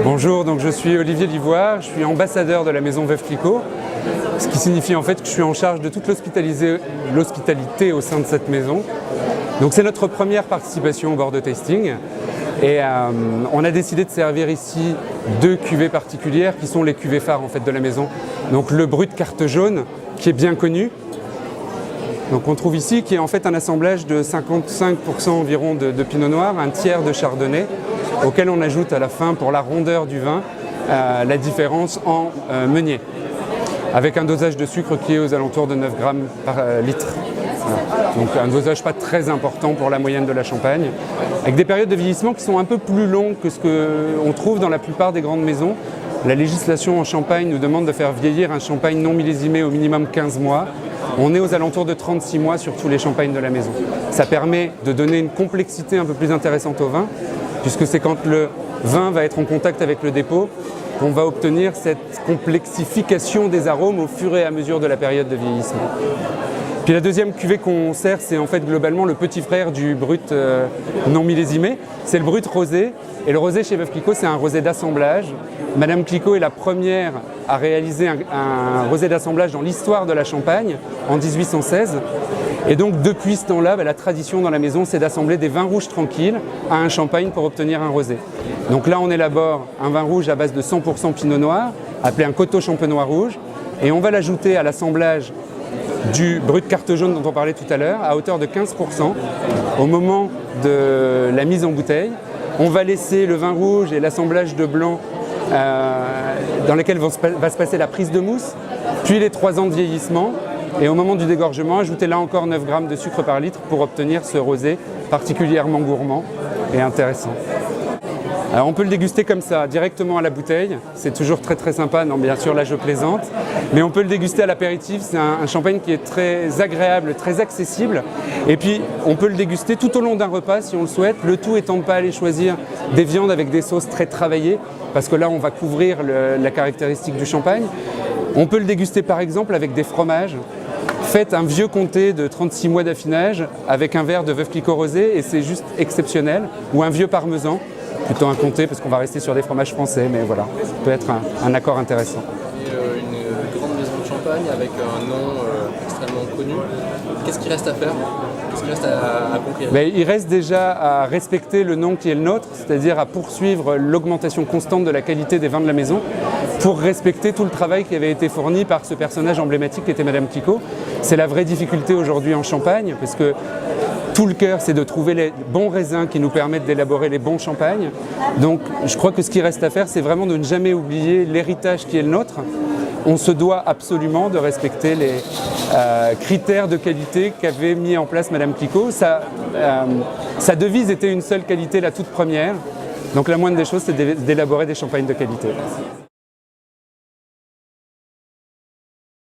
Bonjour, donc je suis Olivier Livoire, je suis ambassadeur de la maison Veuve Clicquot, ce qui signifie en fait que je suis en charge de toute l'hospitalité au sein de cette maison. Donc c'est notre première participation au board tasting et on a décidé de servir ici deux cuvées particulières qui sont les cuvées phares en fait de la maison. Donc le Brut Carte Jaune qui est bien connu. Donc on trouve ici qui est en fait un assemblage de 55% environ de Pinot Noir, un tiers de Chardonnay, auquel on ajoute à la fin, pour la rondeur du vin, la différence en meunier, avec un dosage de sucre qui est aux alentours de 9 grammes par litre. Voilà. Donc un dosage pas très important pour la moyenne de la Champagne, avec des périodes de vieillissement qui sont un peu plus longues que ce qu'on trouve dans la plupart des grandes maisons. La législation en Champagne nous demande de faire vieillir un champagne non millésimé au minimum 15 mois. On est aux alentours de 36 mois sur tous les champagnes de la maison. Ça permet de donner une complexité un peu plus intéressante au vin, puisque c'est quand le vin va être en contact avec le dépôt qu'on va obtenir cette complexification des arômes au fur et à mesure de la période de vieillissement. Puis la deuxième cuvée qu'on sert, c'est en fait globalement le petit frère du Brut non millésimé. C'est le Brut Rosé. Et le rosé chez Veuve Clicquot, c'est un rosé d'assemblage. Madame Clicquot est la première à réaliser un rosé d'assemblage dans l'histoire de la Champagne en 1816. Et donc depuis ce temps-là, la tradition dans la maison, c'est d'assembler des vins rouges tranquilles à un champagne pour obtenir un rosé. Donc là, on élabore un vin rouge à base de 100% Pinot Noir, appelé un Coteaux Champenois rouge. Et on va l'ajouter à l'assemblage du Brut Carte Jaune dont on parlait tout à l'heure, à hauteur de 15% au moment de la mise en bouteille. On va laisser le vin rouge et l'assemblage de blanc dans lesquels va se passer la prise de mousse, puis les 3 ans de vieillissement. Et au moment du dégorgement, ajouter là encore 9 grammes de sucre par litre pour obtenir ce rosé particulièrement gourmand et intéressant. Alors on peut le déguster comme ça, directement à la bouteille. C'est toujours très très sympa, non bien sûr là je plaisante. Mais on peut le déguster à l'apéritif, c'est un champagne qui est très agréable, très accessible. Et puis on peut le déguster tout au long d'un repas si on le souhaite, le tout étant de ne pas aller choisir des viandes avec des sauces très travaillées, parce que là on va couvrir la caractéristique du champagne. On peut le déguster par exemple avec des fromages. Faites un vieux comté de 36 mois d'affinage avec un verre de Veuve Clicquot rosé et c'est juste exceptionnel, ou un vieux parmesan. Plutôt un comté parce qu'on va rester sur des fromages français, mais voilà, ça peut être un accord intéressant. Et une grande maison de Champagne avec un nom extrêmement connu. Qu'est-ce qu'il reste à faire? Qu'est-ce qu'il reste à conquérir? Il reste déjà à respecter le nom qui est le nôtre, c'est-à-dire à poursuivre l'augmentation constante de la qualité des vins de la maison pour respecter tout le travail qui avait été fourni par ce personnage emblématique qui était Madame Clicquot. C'est la vraie difficulté aujourd'hui en Champagne, parce que tout le cœur, c'est de trouver les bons raisins qui nous permettent d'élaborer les bons champagnes. Donc je crois que ce qui reste à faire, c'est vraiment de ne jamais oublier l'héritage qui est le nôtre. On se doit absolument de respecter les critères de qualité qu'avait mis en place Madame Clicquot. Sa devise était une seule qualité, la toute première. Donc la moindre des choses, c'est d'élaborer des champagnes de qualité.